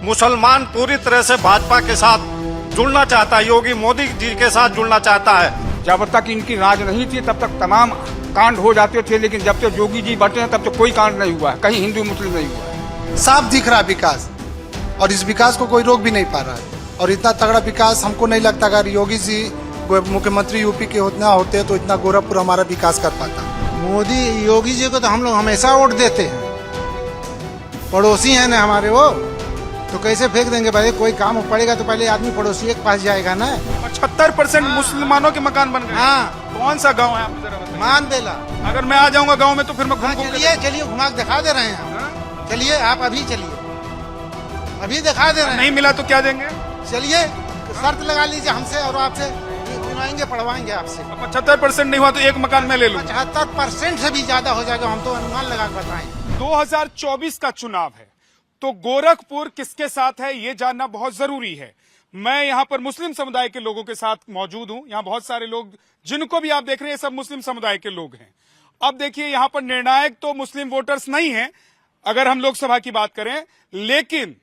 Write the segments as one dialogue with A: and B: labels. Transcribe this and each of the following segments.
A: मुसलमान पूरी तरह से भाजपा के साथ जुड़ना चाहता है, योगी मोदी जी के साथ जुड़ना चाहता है।
B: जब तक इनकी राज नहीं थी तब तक तमाम कांड हो जाते थे, लेकिन जब से योगी जी बैठे हैं तब तक कोई कांड नहीं हुआ है, कहीं हिंदू मुस्लिम नहीं हुआ है।
C: साफ दिख रहा है विकास, और इस विकास को कोई रोक भी नहीं पा रहा है। और इतना तगड़ा विकास हमको नहीं लगता अगर योगी जी मुख्यमंत्री यूपी के ना होते तो इतना गोरखपुर हमारा विकास कर पाता।
D: मोदी योगी जी को तो हम लोग हमेशा वोट देते हैं, पड़ोसी हैं ना हमारे, वो तो कैसे फेंक देंगे भाई। कोई काम पड़ेगा तो पहले आदमी पड़ोसी के पास जाएगा ना।
E: 75% मुसलमानों के मकान बन गए।
D: हाँ,
E: कौन सा गांव है आप जरा बताइए।
D: मानदेला।
E: अगर मैं आ जाऊंगा गांव में तो फिर मैं
D: चलिए घुमा के दिखा दे रहे हैं हम। चलिए आप अभी चलिए, अभी दिखा दे रहे हैं।
E: नहीं मिला तो क्या देंगे?
D: चलिए शर्त लगा लीजिए हमसे और आपसे, दिलवाएंगे पढ़वाएंगे आपसे।
E: 75% नहीं हुआ तो एक मकान में ले लूं।
D: 75% से भी ज्यादा हो जाएगा, हम तो अनुमान लगा कर बताएं।
E: 2024 का चुनाव है तो गोरखपुर किसके साथ है ये जानना बहुत जरूरी है। मैं यहाँ पर मुस्लिम समुदाय के लोगों के साथ मौजूद हूँ। यहाँ बहुत सारे लोग जिनको भी आप देख रहे हैं सब मुस्लिम समुदाय के लोग हैं। अब देखिए यहाँ पर निर्णायक तो मुस्लिम वोटर्स नहीं है अगर हम लोकसभा की बात करें, लेकिन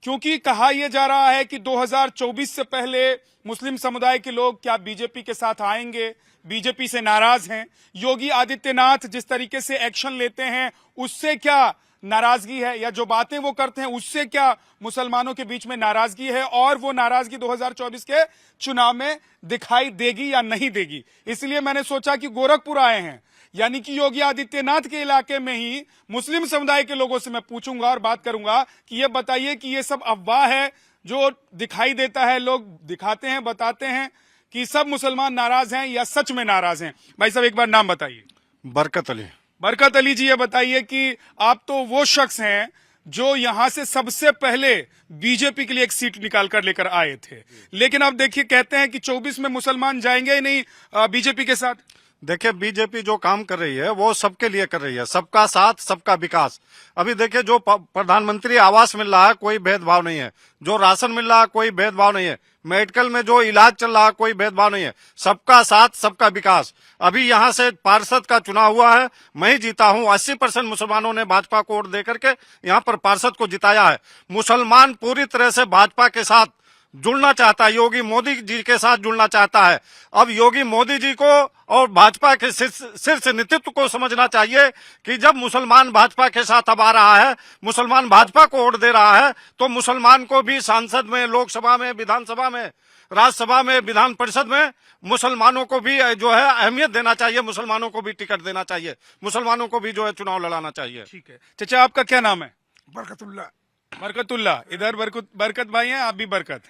E: क्योंकि कहा यह जा रहा है कि 2024 से पहले मुस्लिम समुदाय के लोग क्या बीजेपी के साथ आएंगे, बीजेपी से नाराज हैं, योगी आदित्यनाथ जिस तरीके से एक्शन लेते हैं उससे क्या नाराजगी है, या जो बातें वो करते हैं उससे क्या मुसलमानों के बीच में नाराजगी है, और वो नाराजगी 2024 के चुनाव में दिखाई देगी या नहीं देगी। इसलिए मैंने सोचा कि गोरखपुर आए हैं, यानी कि योगी आदित्यनाथ के इलाके में ही मुस्लिम समुदाय के लोगों से मैं पूछूंगा और बात करूंगा कि ये बताइए कि ये सब अफवाह है जो दिखाई देता है, लोग दिखाते हैं बताते हैं कि सब मुसलमान नाराज हैं, या सच में नाराज हैं। भाई साहब एक बार नाम बताइए।
A: बरकत अली।
E: बरकत अली जी, ये बताइए कि आप तो वो शख्स हैं जो यहां से सबसे पहले बीजेपी के लिए एक सीट निकाल कर लेकर आए थे, लेकिन अब देखिए कहते हैं कि 24 में मुसलमान जाएंगे ही नहीं बीजेपी के साथ।
A: देखिए बीजेपी जो काम कर रही है वो सबके लिए कर रही है, सबका साथ सबका विकास। अभी देखिए जो प्रधानमंत्री आवास मिल रहा है कोई भेदभाव नहीं है, जो राशन मिल रहा है कोई भेदभाव नहीं है, मेडिकल में जो इलाज चल रहा है कोई भेदभाव नहीं है, सबका साथ सबका विकास। अभी यहाँ से पार्षद का चुनाव हुआ है, मैं ही जीता हूँ। 80% मुसलमानों ने भाजपा को वोट दे करके यहाँ पर पार्षद को जिताया है। मुसलमान पूरी तरह से भाजपा के साथ जुड़ना चाहता है, योगी मोदी जी के साथ जुड़ना चाहता है। अब योगी मोदी जी को और भाजपा के शीर्ष नेतृत्व को समझना चाहिए कि जब मुसलमान भाजपा के साथ अब आ रहा है, मुसलमान भाजपा को वोट दे रहा है, तो मुसलमान को भी सांसद में, लोकसभा में, विधानसभा में, राज्यसभा में, विधान परिषद में मुसलमानों को भी जो है अहमियत देना चाहिए, मुसलमानों को भी टिकट देना चाहिए, मुसलमानों को भी जो है चुनाव लड़ाना चाहिए।
E: ठीक है चाचा, आपका क्या नाम है?
B: बरकतुल्ला।
E: बरकतुल्ला, इधर बरकत भाई हैं, आप भी बरकत।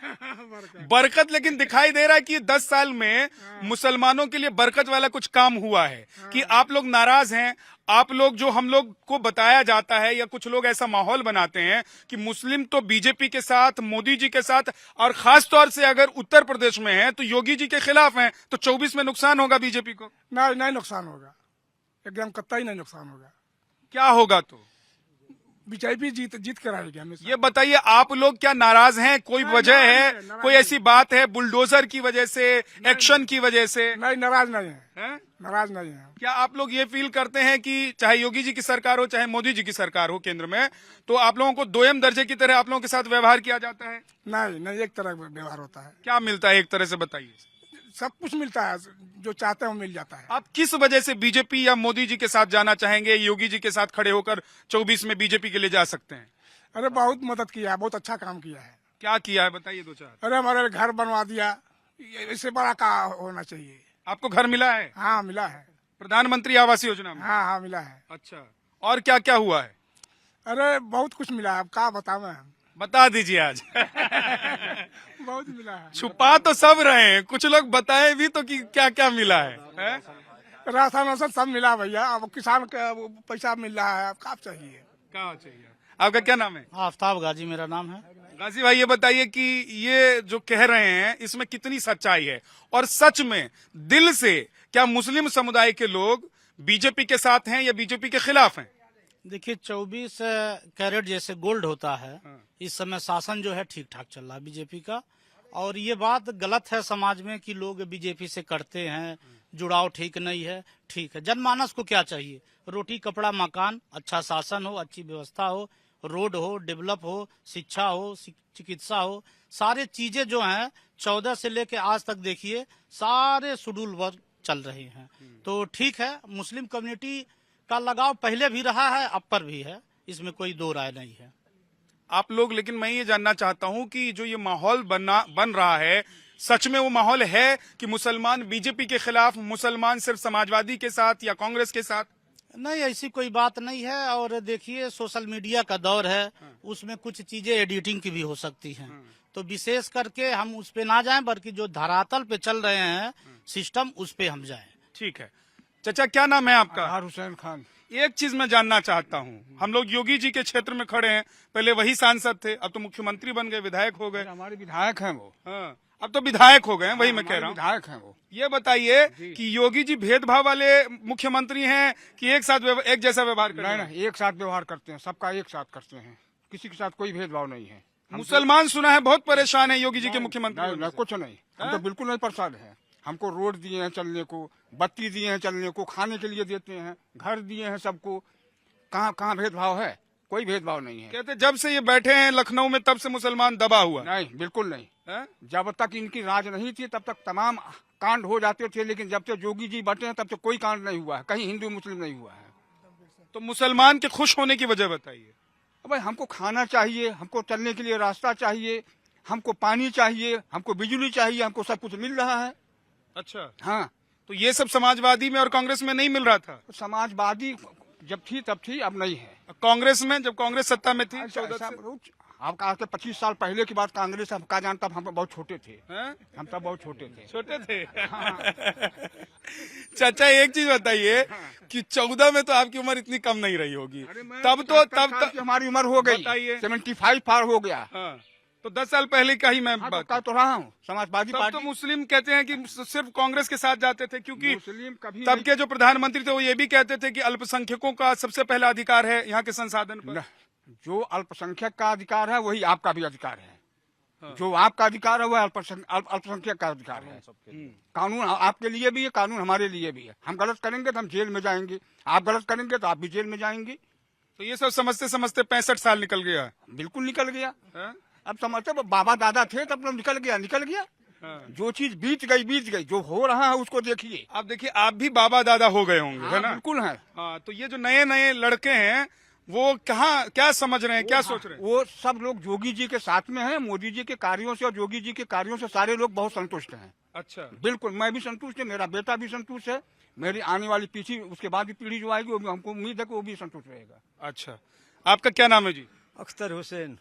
E: बरकत, लेकिन दिखाई दे रहा है कि 10 साल में मुसलमानों के लिए बरकत वाला कुछ काम हुआ है कि आप लोग नाराज हैं। आप लोग जो हम लोग को बताया जाता है या कुछ लोग ऐसा माहौल बनाते हैं कि मुस्लिम तो बीजेपी के साथ, मोदी जी के साथ, और खास तौर से अगर उत्तर प्रदेश में है तो योगी जी के खिलाफ हैं, तो 24 में नुकसान होगा बीजेपी को।
B: नहीं नुकसान होगा, एकदम कतई नहीं नुकसान होगा।
E: क्या होगा? तो
B: बीजेपी जीत कर आएगी हमेशा।
E: ये बताइए आप लोग क्या नाराज हैं? कोई वजह है, कोई ऐसी बात है बुलडोजर की वजह से, एक्शन की वजह से?
B: नहीं, नाराज नहीं
E: है?
B: नाराज नहीं है।
E: क्या आप लोग ये फील करते हैं कि चाहे योगी जी की सरकार हो चाहे मोदी जी की सरकार हो केंद्र में, तो आप लोगों को दोयम दर्जे की तरह आप लोगों के साथ व्यवहार किया जाता है?
B: नहीं, एक तरह का व्यवहार होता है।
E: क्या मिलता है एक तरह से बताइए?
B: सब कुछ मिलता है, जो चाहते हैं वो मिल जाता है।
E: आप किस वजह से बीजेपी या मोदी जी के साथ जाना चाहेंगे, योगी जी के साथ खड़े होकर 24 में बीजेपी के लिए जा सकते हैं?
B: अरे बहुत मदद किया है, बहुत अच्छा काम किया है।
E: क्या किया है बताइए दो चार।
B: अरे हमारे घर बनवा दिया, इससे बड़ा का होना चाहिए।
E: आपको घर मिला है?
B: हाँ मिला है,
E: प्रधानमंत्री आवास योजना में।
B: हाँ मिला है।
E: अच्छा, और क्या क्या हुआ है?
B: अरे बहुत कुछ मिला है, अब क्या बताऊं मैं।
E: बता दीजिए आज।
B: बहुत मिला है।
E: छुपा तो सब रहे हैं, कुछ लोग बताए भी तो कि क्या क्या मिला है?
B: राशन वासन सब मिला भैया, अब किसान का पैसा मिल रहा है, अब क्या चाहिए।
E: क्या चाहिए? आपका क्या नाम है?
F: आफ्ताब गाजी मेरा नाम है।
E: गाजी भाई, ये बताइए कि ये जो कह रहे हैं इसमें कितनी सच्चाई है, और सच में दिल से क्या मुस्लिम समुदाय के लोग बीजेपी के साथ हैं या बीजेपी के खिलाफ हैं?
F: देखिए 24 कैरेट जैसे गोल्ड होता है, इस समय शासन जो है ठीक ठाक चल रहा है बीजेपी का, और ये बात गलत है समाज में कि लोग बीजेपी से करते हैं, जुड़ाव ठीक नहीं है। ठीक है, जनमानस को क्या चाहिए? रोटी कपड़ा मकान, अच्छा शासन हो, अच्छी व्यवस्था हो, रोड हो, डेवलप हो, शिक्षा हो, चिकित्सा हो, सारे चीजें जो हैं 14 से लेके आज तक देखिए सारे शेड्यूल वर्क चल रहे हैं। तो ठीक है, मुस्लिम कम्युनिटी का लगाव पहले भी रहा है, अब पर भी है, इसमें कोई दो राय नहीं है।
E: आप लोग, लेकिन मैं ये जानना चाहता हूं कि जो ये माहौल बन रहा है, सच में वो माहौल है कि मुसलमान बीजेपी के खिलाफ, मुसलमान सिर्फ समाजवादी के साथ या कांग्रेस के साथ?
F: नहीं, ऐसी कोई बात नहीं है। और देखिए सोशल मीडिया का दौर है, उसमें कुछ चीजें एडिटिंग की भी हो सकती हैं, तो विशेष करके हम उस पे ना जाएं, बल्कि जो धरातल पे चल रहे हैं सिस्टम, उस पे हम जाएं।
E: ठीक है चाचा, क्या नाम है आपका?
B: अजहर हुसैन खान।
E: एक चीज मैं जानना चाहता हूं, हम लोग योगी जी के क्षेत्र में खड़े हैं, पहले वही सांसद थे, अब तो मुख्यमंत्री बन गए, विधायक हो गए।
B: हमारे विधायक हैं वो।
E: हाँ, अब तो विधायक हो गए हैं, वही मैं कह रहा हूँ।
B: विधायक हैं वो।
E: ये बताइए कि योगी जी भेदभाव वाले मुख्यमंत्री हैं कि एक साथ एक जैसा व्यवहार करते हैं?
B: नहीं, एक साथ व्यवहार करते हैं, सबका एक साथ करते हैं, किसी के साथ कोई भेदभाव नहीं है।
E: मुसलमान सुना है बहुत परेशान है योगी जी के मुख्यमंत्री
B: नहीं, नहीं, कुछ नहीं, हम तो बिल्कुल नहीं परेशान है। हमको रोड दिए हैं चलने को, बत्ती दिए हैं चलने को, खाने के लिए देते हैं, घर दिए हैं सबको। कहाँ भेदभाव है? कोई भेदभाव नहीं है।
E: कहते जब से ये बैठे हैं लखनऊ में तब से मुसलमान दबा हुआ।
B: नहीं, बिल्कुल नहीं।
E: है?
B: जब तक इनकी राज नहीं थी तब तक तमाम कांड हो जाते थे, लेकिन जब से योगी जी बैठे हैं तब से कोई कांड नहीं हुआ है, कहीं हिंदू मुस्लिम नहीं हुआ है।
E: तो मुसलमान के खुश होने की वजह बताइए।
B: भाई हमको खाना चाहिए, हमको चलने के लिए रास्ता चाहिए, हमको पानी चाहिए, हमको बिजली चाहिए, हमको सब कुछ मिल रहा है।
E: अच्छा,
B: हाँ,
E: तो ये सब समाजवादी में और कांग्रेस में नहीं मिल रहा था?
B: समाजवादी जब थी तब थी, अब नहीं है।
E: कांग्रेस में, जब कांग्रेस सत्ता में थी 14 से?
B: आपका आज से 25 साल पहले की बात, कांग्रेस हम का जानता, हम बहुत छोटे थे।
E: हैं?
B: हम तब बहुत छोटे थे।
E: छोटे थे। चाचा एक चीज बताइए कि 14 में तो आपकी उम्र इतनी कम नहीं रही होगी, तब
B: हमारी उम्र हो गई,
E: बताइए।
B: 75 पार हो गया।
E: हाँ, तो 10 साल पहले का ही मैं बात
B: कह तो रहा हूँ। समाजवादी
E: तब
B: पार्टी
E: तो मुस्लिम कहते हैं कि सिर्फ कांग्रेस के साथ जाते थे, क्योंकि
B: मुस्लिम कभी
E: तब के जो प्रधानमंत्री थे वो ये भी कहते थे कि अल्पसंख्यकों का सबसे पहला अधिकार है यहाँ के संसाधन पर।
B: जो अल्पसंख्यक का अधिकार है वही आपका भी अधिकार है। जो आपका अधिकार है वह अल्पसंख्यक का अधिकार है। कानून आपके लिए भी है, कानून हमारे लिए भी है। हम गलत करेंगे तो हम जेल में जाएंगे, आप गलत करेंगे तो आप भी जेल में जाएंगे।
E: तो ये सब समझते समझते 65 साल निकल गया।
B: बिल्कुल निकल गया।
E: है?
B: अब समझते बाबा दादा थे तब तो निकल गया।
E: हाँ।
B: जो चीज बीत गई, जो हो रहा है उसको देखिए।
E: आप देखिए, आप भी बाबा दादा हो गए होंगे, है ना?
B: बिल्कुल है।
E: हाँ, तो ये जो नए नए लड़के हैं वो क्या समझ रहे हैं, क्या सोच रहे हैं?
B: वो सब लोग योगी जी के साथ में हैं। मोदी जी के कार्यों से और योगी जी के कार्यों से सारे लोग बहुत संतुष्ट हैं।
E: अच्छा,
B: बिल्कुल, मैं भी संतुष्ट है, मेरा बेटा भी संतुष्ट है, मेरी आने वाली पीछी उसके बाद की पीढ़ी जो आएगी वो भी, हमको उम्मीद है कि वो भी संतुष्ट रहेगा।
E: अच्छा, आपका क्या नाम है जी?
G: अख्तर हुसैन।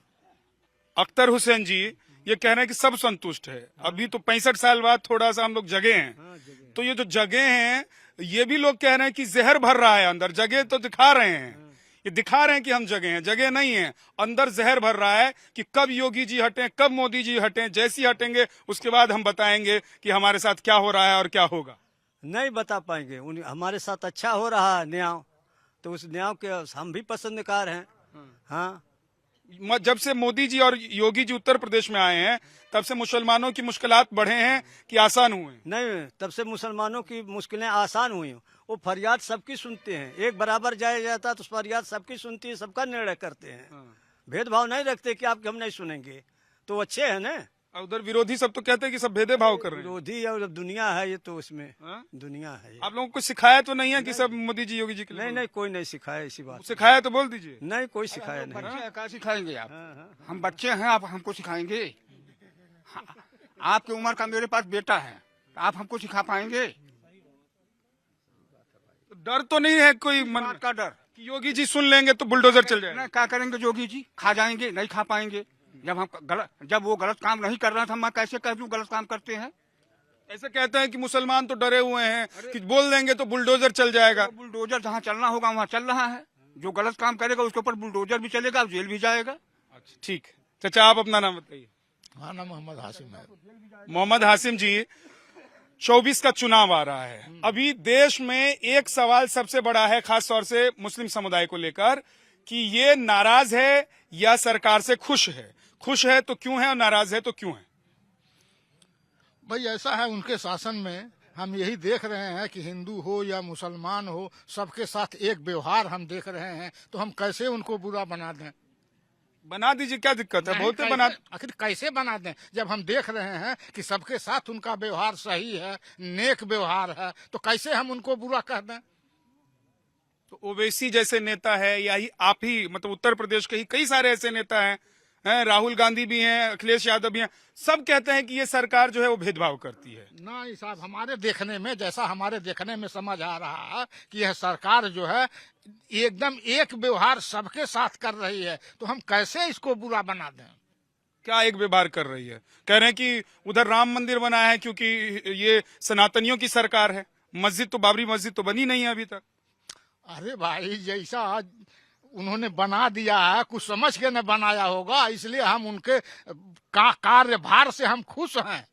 E: अख्तर हुसैन जी, ये कह रहे हैं कि सब संतुष्ट है। अभी तो 65 साल बाद थोड़ा सा हम लोग जगे हैं, तो ये जो जगे हैं ये भी लोग कह रहे हैं कि जहर भर रहा है अंदर। जगे तो दिखा रहे हैं, ये दिखा रहे हैं कि हम जगे हैं, जगे नहीं है, अंदर जहर भर रहा है कि कब योगी जी हटें, कब मोदी जी हटें। जैसी हटेंगे उसके बाद हम बताएंगे कि हमारे साथ क्या हो रहा है और क्या होगा।
G: नहीं बता पाएंगे। हमारे साथ अच्छा हो रहा है न्याय, तो उस न्याय के हम भी पसंदकार हैं। हाँ,
E: जब से मोदी जी और योगी जी उत्तर प्रदेश में आए हैं तब से मुसलमानों की मुश्किलात बढ़े हैं कि आसान हुए?
G: नहीं, तब से मुसलमानों की मुश्किलें आसान हुई। वो फरियाद सबकी सुनते हैं, एक बराबर जाया जाता तो फरियाद सबकी सुनती है, सबका निर्णय करते हैं। भेदभाव नहीं रखते कि आपके हम नहीं सुनेंगे, तो अच्छे है ना।
E: उधर विरोधी सब तो कहते हैं कि सब भेदभाव कर रहे हैं।
G: विरोधी और दुनिया है ये, तो इसमें
E: हाँ?
G: दुनिया है ये।
E: आप लोगों को सिखाया तो नहीं है कि सब मोदी जी योगी जी के लिए?
G: नहीं, कोई नहीं सिखाया ऐसी बात।
E: सिखाया तो बोल दीजिए।
G: नहीं, कोई सिखाया नहीं।
B: बच्चे हैं, क्या सिखाएंगे आप? हम बच्चे हैं, आप हमको सिखाएंगे? आपकी उम्र का मेरे पास बेटा है, आप हमको सिखा पाएंगे?
E: डर तो नहीं है कोई मन में
B: का डर
E: कि योगी जी सुन लेंगे तो बुलडोजर चल जाएगा?
B: क्या करेंगे योगी जी? खा जाएंगे? नहीं खा पाएंगे। जब वो गलत काम नहीं कर रहा था, मैं कैसे कह दूं गलत काम करते हैं?
E: ऐसे कहते हैं कि मुसलमान तो डरे हुए हैं कि बोल देंगे तो बुलडोजर चल जाएगा।
B: तो बुलडोजर जहाँ चलना होगा वहाँ चल रहा है। जो गलत काम करेगा उसके ऊपर बुलडोजर भी चलेगा, जेल भी जाएगा।
E: अच्छा, ठीक है चाचा, आप अपना नाम बताइए।
H: हाँ, नाम मोहम्मद हाशिम है।
E: मोहम्मद हाशिम जी, 24 का चुनाव आ रहा है। अभी देश में एक सवाल सबसे बड़ा है, खास तौर से मुस्लिम समुदाय को लेकर, कि ये नाराज है या सरकार से खुश है। खुश है तो क्यों है और नाराज है तो क्यों है?
H: भाई ऐसा है, उनके शासन में हम यही देख रहे हैं कि हिंदू हो या मुसलमान हो, सबके साथ एक व्यवहार हम देख रहे हैं, तो हम कैसे उनको बुरा बना दें?
E: बना दीजिए, क्या दिक्कत है?
H: नहीं,
E: बहुत
H: कैसे-
E: बना।
H: आखिर कैसे बना दें जब हम देख रहे हैं कि सबके साथ उनका व्यवहार सही है, नेक व्यवहार है, तो कैसे हम उनको बुरा कह दें?
E: तो ओवैसी जैसे नेता है, या ही आप ही, मतलब उत्तर प्रदेश के ही कई सारे ऐसे नेता हैं, राहुल गांधी भी हैं, अखिलेश यादव भी हैं, सब कहते हैं कि ये सरकार जो है वो भेदभाव करती है।
H: नहीं साहब, हमारे देखने में, जैसा हमारे देखने में समझ आ रहा है कि यह सरकार जो है एकदम एक व्यवहार सबके साथ कर रही है, तो हम कैसे इसको बुरा बना दें?
E: क्या एक व्यवहार कर रही है? कह रहे हैं कि उधर राम मंदिर बना है क्योंकि ये सनातनियों की सरकार है, मस्जिद तो, बाबरी मस्जिद तो बनी नहीं है अभी तक।
H: अरे भाई, जैसा उन्होंने बना दिया है, कुछ समझ के न बनाया होगा, इसलिए हम उनके कार्यभार से हम खुश हैं।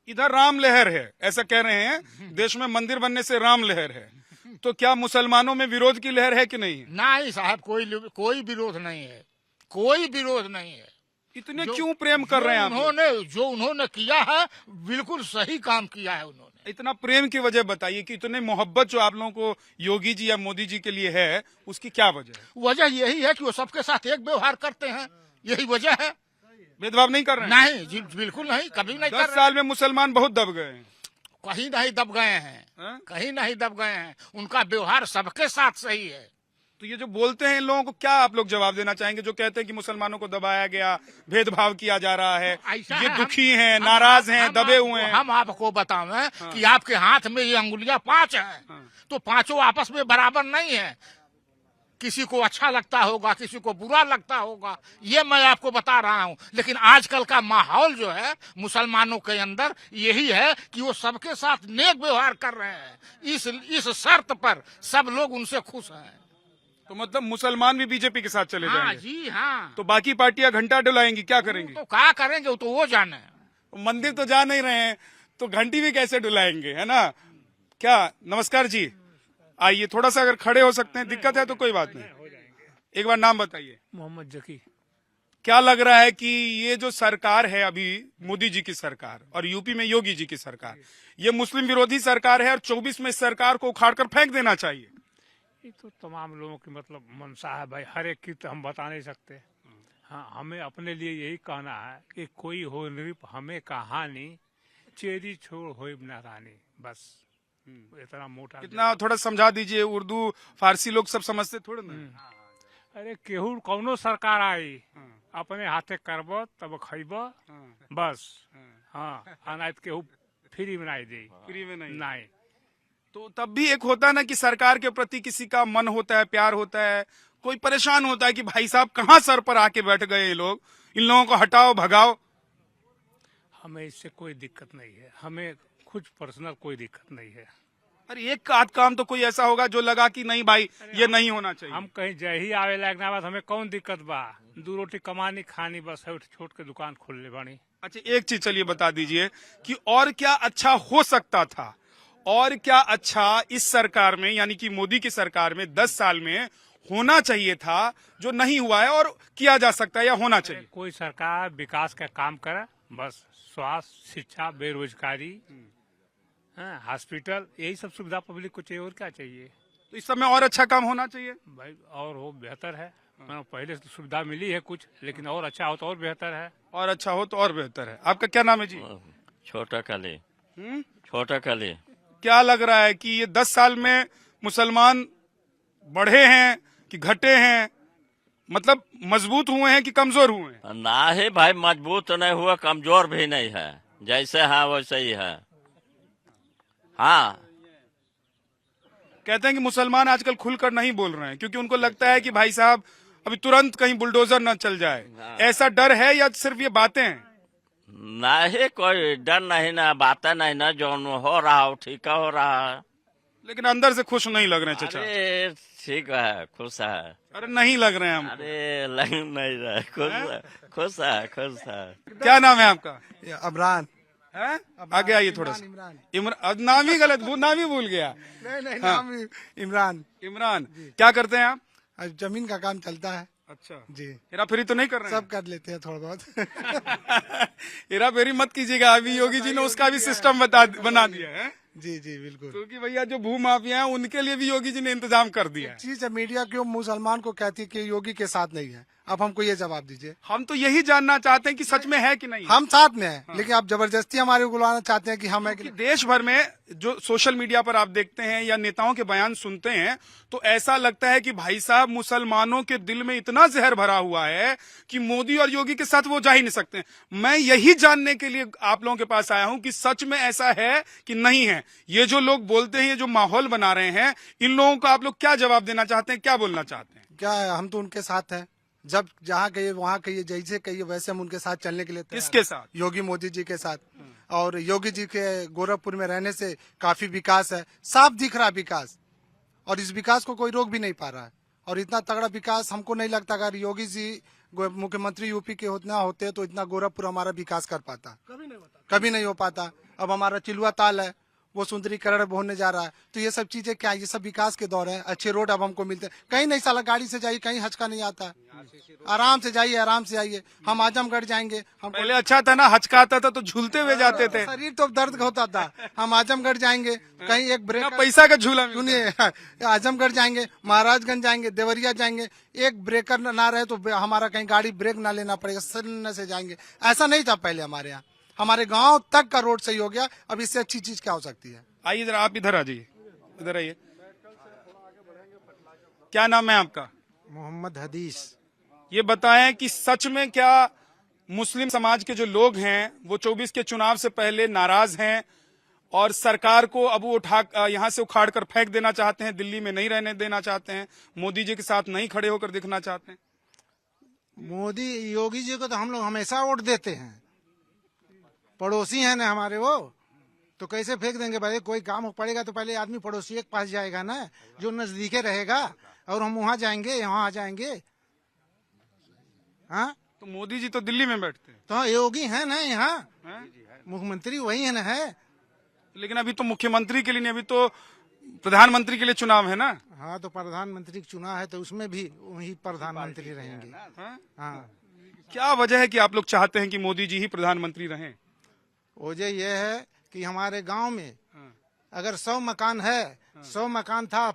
E: इधर राम लहर है, ऐसा कह रहे हैं, देश में मंदिर बनने से राम लहर है, तो क्या मुसलमानों में विरोध की लहर है कि नहीं?
H: नहीं साहब, कोई विरोध नहीं है, कोई विरोध नहीं है।
E: इतने क्यों प्रेम कर रहे हैं आप?
H: जो उन्होंने किया है, बिल्कुल सही काम किया है उन्होंने।
E: इतना प्रेम की वजह बताइए कि इतने मोहब्बत जो आप लोगों को योगी जी या मोदी जी के लिए है, उसकी क्या वजह है?
H: वजह यही है कि वो सबके साथ एक व्यवहार करते हैं, यही वजह है।
E: भेदभाव नहीं कर रहे हैं?
H: नहीं जी, बिल्कुल नहीं, कभी नहीं कर
E: 10
H: रहे।
E: साल में मुसलमान बहुत दब गए हैं।
H: कहीं नहीं दब गए हैं,
E: हाँ?
H: कहीं नहीं दब गए हैं, उनका व्यवहार सबके साथ सही है।
E: तो ये जो बोलते हैं इन लोगों को क्या आप लोग जवाब देना चाहेंगे, जो कहते हैं कि मुसलमानों को दबाया गया, भेदभाव किया जा रहा है,
H: ऐसा
E: ये
H: है,
E: दुखी हैं, नाराज हैं, दबे हुए हैं?
H: हम आपको बताएं कि आपके हाथ में ये अंगुलियां 5 हैं, तो पांचों आपस में बराबर नहीं है। किसी को अच्छा लगता होगा, किसी को बुरा लगता होगा, ये मैं आपको बता रहा हूँ। लेकिन आजकल का माहौल जो है मुसलमानों के अंदर यही है कि वो सबके साथ नेक व्यवहार कर रहे हैं। इस शर्त पर सब लोग उनसे खुश हैं।
E: तो मतलब मुसलमान भी बीजेपी के साथ चले
H: हाँ
E: जाएंगे?
H: जी हाँ।
E: तो बाकी पार्टियां घंटा डुलाएंगी, क्या करेंगी?
H: तो क्या करेंगे, वो तो वो जाने।
E: मंदिर तो जा नहीं रहे हैं, तो घंटी भी कैसे डुलाएंगे, है ना? क्या? नमस्कार जी, आइए, थोड़ा सा अगर खड़े हो सकते हैं, दिक्कत है तो कोई बात नहीं। एक बार नाम बताइए।
I: मोहम्मद जकी।
E: क्या लग रहा है कि ये जो सरकार है अभी, मोदी जी की सरकार और यूपी में योगी जी की सरकार, ये मुस्लिम विरोधी सरकार है और 24 में इस सरकार को उखाड़ कर फेंक देना चाहिए?
I: ये तो तमाम लोगों की मतलब मनसा है भाई, हर एक की तो हम बता नहीं सकते। हाँ, हमें अपने लिए यही कहना है कि कोई हो नृप हमें कहानी, चेरी छोड़ हो नारानी, बस इतना मोटा।
E: इतना थोड़ा समझा दीजिए, उर्दू फारसी लोग सब समझते थोड़े ना।
I: अरे केहू कौनो सरकार आई, अपने हाथे करब तब खैब, बस। हाँ, अनाज केहू फ्री में नहीं दे,
E: फ्री में
I: नहीं।
E: तो तब भी एक होता है ना कि सरकार के प्रति किसी का मन होता है, प्यार होता है, कोई परेशान होता है कि भाई साहब कहाँ सर पर आके बैठ गए ये लोग, इन लोगों को हटाओ, भगाओ।
I: हमें इससे कोई दिक्कत नहीं है, हमें खुद पर्सनल कोई दिक्कत नहीं है।
E: अरे एक आध काम तो कोई ऐसा होगा जो लगा कि नहीं भाई ये नहीं होना चाहिए।
I: हम कहीं जय ही आवे लगना बात, हमें कौन दिक्कत बा? 2 रोटी कमानी खानी, बस है छोट के दुकान खोल ले बानी।
E: अच्छा, एक चीज चलिए बता दीजिए कि और क्या अच्छा हो सकता था, और क्या अच्छा इस सरकार में, यानी कि मोदी की सरकार में 10 साल में होना चाहिए था जो नहीं हुआ है और किया जा सकता है या होना चाहिए?
I: कोई सरकार विकास का काम करे, बस स्वास्थ्य, शिक्षा, बेरोजगारी, हॉस्पिटल, यही सब सुविधा पब्लिक को चाहिए, और क्या चाहिए?
E: तो इस सब में और अच्छा काम होना चाहिए
I: भाई, और हो बेहतर है। पहले से सुविधा मिली है कुछ, लेकिन और अच्छा हो तो और बेहतर है।
E: और अच्छा हो तो और बेहतर है। आपका क्या नाम है जी?
J: छोटा काले। छोटा काले।
E: क्या लग रहा है कि ये 10 साल में मुसलमान बढ़े हैं कि घटे हैं, मतलब मजबूत हुए हैं कि कमजोर हुए हैं?
J: ना है भाई, मजबूत तो नहीं हुआ, कमजोर भी नहीं है, जैसे है वैसे ही है। हाँ,
E: कहते हैं कि मुसलमान आजकल खुलकर नहीं बोल रहे हैं क्योंकि उनको लगता है कि भाई साहब अभी तुरंत कहीं बुलडोजर न चल जाए। ऐसा डर है या सिर्फ ये बातें हैं?
J: नहीं, कोई डर नहीं ना, बातें नहीं ना, जो हो रहा हो ठीक हो रहा है।
E: लेकिन अंदर से खुश नहीं लग रहे हैं चाचा।
J: अरे ठीक है, खुश है।
E: अरे नहीं लग रहे हैं हम।
J: अरे लग नहीं रहा, खुश है, खुश है, खुश है।
E: क्या नाम है आपका?
C: अबरान।
E: है? आगे आइए थोड़ा सा। इमरान। नाम ही गलत, नाम ही भूल गया।
C: नहीं, नाम इमरान।
E: इमरान, क्या करते हैं आप?
C: जमीन का काम चलता है।
E: अच्छा
C: जी,
E: हेरा फेरी तो नहीं कर रहे हैं?
C: सब कर लेते हैं थोड़ा बहुत।
E: हेरा फेरी मत कीजिएगा, अभी योगी जी ने उसका भी सिस्टम बना दिया है।
C: जी जी बिल्कुल।
E: क्योंकि भैया जो भू माफिया हैं उनके लिए भी योगी जी ने इंतजाम कर दिया है।
C: चीज है, मीडिया क्यों मुसलमान को कहती है कि योगी के साथ नहीं है। अब हमको ये जवाब दीजिए।
E: हम तो यही जानना चाहते हैं कि सच में है कि नहीं।
C: हम साथ में हैं, लेकिन आप जबरदस्ती हमारे को बुलाना चाहते हैं कि हम है कि
E: कि देश भर में जो सोशल मीडिया पर आप देखते हैं या नेताओं के बयान सुनते हैं तो ऐसा लगता है कि भाई साहब मुसलमानों के दिल में इतना जहर भरा हुआ है कि मोदी और योगी के साथ वो जा ही नहीं सकते। मैं यही जानने के लिए आप लोगों के पास आया हूं कि सच में ऐसा है कि नहीं है। ये जो लोग बोलते हैं, ये जो माहौल बना रहे हैं, इन लोगों को आप लोग क्या जवाब देना चाहते हैं, क्या बोलना चाहते हैं?
C: क्या है, हम तो उनके साथ हैं। जब जहाँ कहिए वहाँ कहिए, जैसे कहिए वैसे हम उनके साथ चलने के लिए तैयार
E: किसके
C: हैं।
E: साथ?
C: योगी मोदी जी के साथ। और योगी जी के गोरखपुर में रहने से काफी विकास है, साफ दिख रहा विकास, और इस विकास को कोई रोक भी नहीं पा रहा है। और इतना तगड़ा विकास हमको नहीं लगता अगर योगी जी मुख्यमंत्री यूपी के होते तो इतना गोरखपुर हमारा विकास कर पाता। कभी नहीं हो पाता। अब हमारा चिलुआ ताल है, वो सुंदरीकरण होने जा रहा है। तो ये सब चीजें क्या, ये सब विकास के दौर है। अच्छे रोड अब हमको मिलते हैं, कहीं नहीं साला गाड़ी से जाइए, कहीं हचका नहीं आता है। आराम से जाइए, आराम से आइए। हम आजमगढ़ जाएंगे, हम
E: पहले अच्छा था ना, हचकाता था तो झूलते हुए जाते थे।
C: शरीर तो दर्द होता था। हम आजमगढ़ जाएंगे, कहीं एक ब्रेक,
E: पैसा का झूला मिलता।
C: सुनिए, आजमगढ़ जाएंगे, महाराजगंज जाएंगे, देवरिया जाएंगे, एक ब्रेकर ना रहे तो हमारा कहीं गाड़ी ब्रेक ना लेना पड़ेगा, सन्न से जाएंगे। ऐसा नहीं था पहले हमारे यहाँ। हमारे गांव तक का रोड सही हो गया। अब इससे अच्छी चीज क्या हो सकती है?
E: आइए जरा, आप इधर आ जाइए, इधर आइए। क्या नाम है आपका?
D: मोहम्मद हदीस।
E: ये बताएं कि सच में क्या मुस्लिम समाज के जो लोग हैं वो 24 के चुनाव से पहले नाराज हैं और सरकार को अब वो यहाँ से उखाड़ कर फेंक देना चाहते हैं, दिल्ली में नहीं रहने देना चाहते हैं, मोदी जी के साथ नहीं खड़े होकर दिखना चाहते हैं?
D: मोदी योगी जी को तो हम लोग हमेशा वोट देते हैं, पड़ोसी हैं ना हमारे वो, तो कैसे फेंक देंगे भाई? कोई काम पड़ेगा तो पहले आदमी पड़ोसी के पास जाएगा ना, जो नजदीके रहेगा, और हम वहाँ जाएंगे, यहाँ आ जाएंगे। हाँ,
E: तो मोदी जी तो दिल्ली में बैठते हैं।
D: तो योगी है ना यहाँ, मुख्यमंत्री वही है ना है।
E: लेकिन अभी तो मुख्यमंत्री के लिए नहीं, अभी तो प्रधानमंत्री के लिए चुनाव है ना।
D: हाँ, तो प्रधानमंत्री का चुनाव है तो उसमें भी वही प्रधानमंत्री रहेंगे। हाँ,
E: क्या वजह है कि आप लोग चाहते हैं कि मोदी जी ही प्रधानमंत्री रहें?
D: वजह यह है कि हमारे गांव में अगर 100 मकान है, 100 मकान था,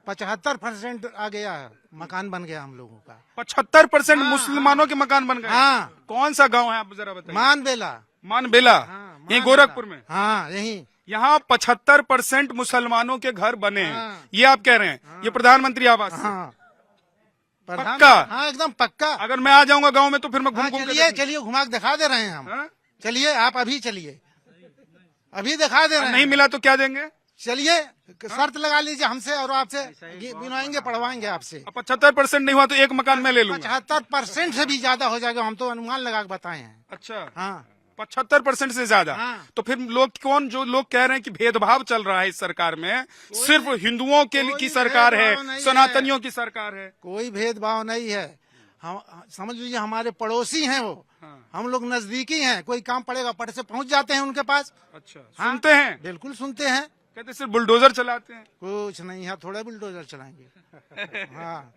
D: 75% आ गया है, मकान बन गया हम लोगों का।
E: 75% मुसलमानों के मकान बन गए।
D: हाँ।
E: कौन सा गांव है आप जरा बताइए?
D: मानबेला।
E: मानबेला, यही गोरखपुर में।
D: हाँ, यही।
E: यहाँ 75% मुसलमानों के घर बने हैं, ये आप कह रहे हैं? ये प्रधानमंत्री आवास से?
D: हाँ,
E: पक्का?
D: हाँ, एकदम पक्का।
E: अगर मैं आ जाऊंगा गांव में तो फिर मैं घूम घूम के
D: चलिए घुमा के दिखा दे रहे हैं हम। चलिए, आप अभी चलिए, अभी दिखा दे रहे हैं।
E: नहीं मिला तो क्या देंगे?
D: चलिए, शर्त लगा लीजिए हमसे और आपसे, बिनवाएंगे, पढ़वाएंगे आपसे।
E: 75% नहीं हुआ तो एक मकान मैं ले लूंगा।
D: 75% से भी ज्यादा हो जाएगा, हम तो अनुमान लगा के बताए हैं।
E: अच्छा,
D: हाँ,
E: 75% से ज्यादा।
D: हाँ।
E: तो फिर लोग जो लोग कह रहे हैं कि भेदभाव चल रहा है इस सरकार में, सिर्फ हिंदुओं की सरकार है, सनातनियों की सरकार है।
D: कोई भेदभाव नहीं है। हम समझ लीजिए हमारे पड़ोसी हैं वो। हम लोग नजदीकी हैं, कोई काम पड़ेगा पट से पहुंच जाते हैं उनके पास।
E: अच्छा, सुनते हैं?
D: बिल्कुल सुनते हैं।
E: कहते सिर्फ बुलडोजर चलाते हैं।
D: कुछ नहीं है, थोड़ा बुलडोजर चलाएंगे। हाँ,